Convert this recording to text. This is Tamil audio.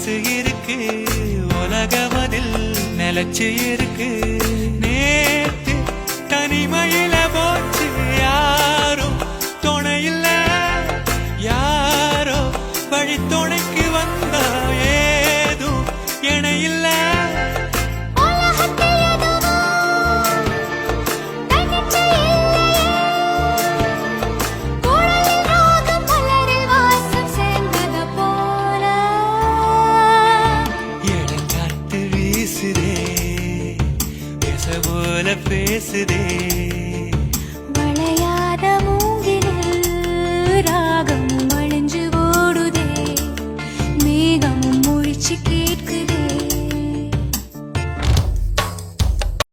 காத்து இருக்கு, உலகமதில் நிலச்சு இருக்கு. நேத்து தனிமையில போச்சு, யாரும் துணையில்ல, யாரோ வழி துணைக்கு வந்தா ஏதும் இணையில்ல. போல பேசுதே